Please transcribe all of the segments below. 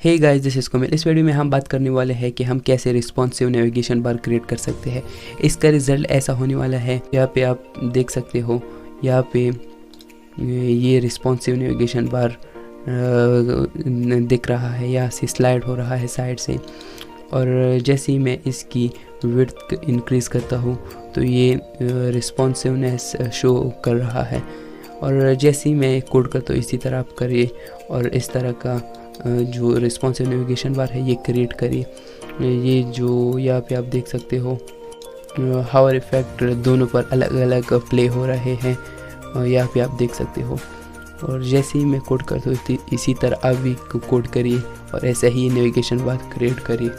Hey guys, this is Komil. इस video में हम बात करने वाले हैं कि हम कैसे रिस्पॉन्सिव नेविगेशन बार क्रिएट कर सकते हैं। इसका रिजल्ट ऐसा होने वाला है, यहाँ पे आप देख सकते हो, यहाँ पे ये रिस्पॉन्सिव नेविगेशन बार दिख रहा है, यहाँ से स्लाइड हो रहा है साइड से, और जैसे ही मैं इसकी विड्थ इंक्रीज़ करता हूँ तो ये रिस्पॉन्सिवनेस शो कर रहा है। और जैसे ही मैं कोड करता हूँ इसी तरह आप करिए और इस तरह का जो रिस्पॉन्सिव नेविगेशन बार है ये क्रिएट करिए। ये जो यहाँ पे आप देख सकते हो, हावर इफेक्ट दोनों पर अलग अलग प्ले हो रहे हैं, यहाँ पे आप देख सकते हो। और जैसे ही मैं कोड करता हूँ इसी तरह आप भी कोड करिए और ऐसे ही नेविगेशन बार क्रिएट करिए।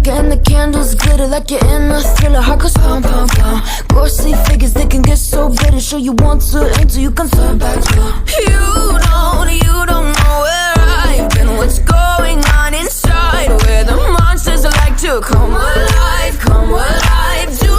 And the candles glitter like you're in a thriller. Heart goes pound, pound, pound. Ghostly figures, they can get so bitter. Show you want to until you can turn back to. You don't know where I've been. What's going on inside? Where the monsters like to come alive, come alive. Do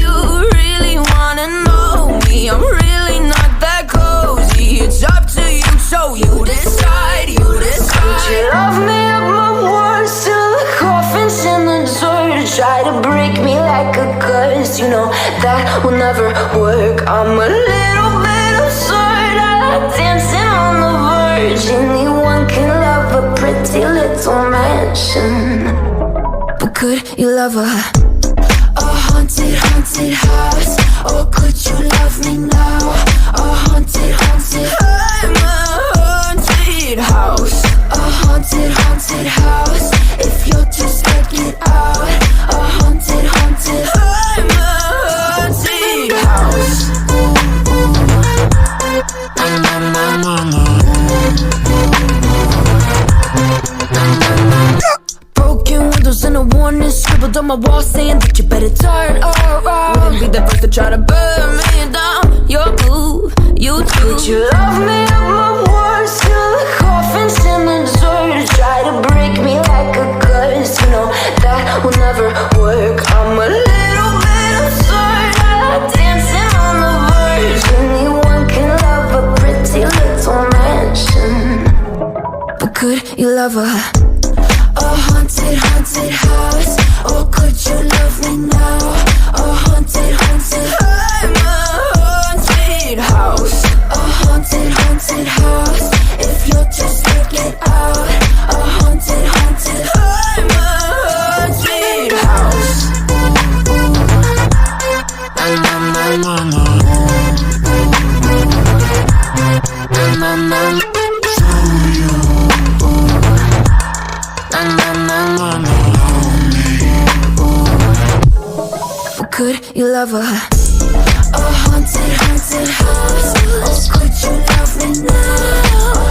you really wanna know me? I'm really not that cozy. It's up to you, so you decide, you decide. Would you love me up my words till the coffin's in the dirt? Try to break me like a curse, you know that will never work. I'm a little bit absurd, I like dancing on the verge. Anyone can love a pretty little mansion, but could you love a haunted, haunted house? Or could you love me now? A haunted, haunted, I'm a haunted house. A haunted, haunted house. If you're too scared, get out. A haunted, haunted, I'm a haunted house. Broken windows and a warning scribbled on my wall saying but you better turn around. Wouldn't be the first to try to burn me down. Your move, you too. Would you love me at my worst? Till the coffins in the dirt try to break me like a curse. You know that will never work. I'm a little bit absurd. I like dancing on the verge. Anyone can love a pretty little mansion, but could you love a haunted, haunted house? Or could you love me now? A haunted, haunted, I'm a haunted house. A haunted, haunted house. If you'll just take it out. A haunted, haunted, I'm a haunted house. Could you love a haunted, haunted house? Or could you love me now?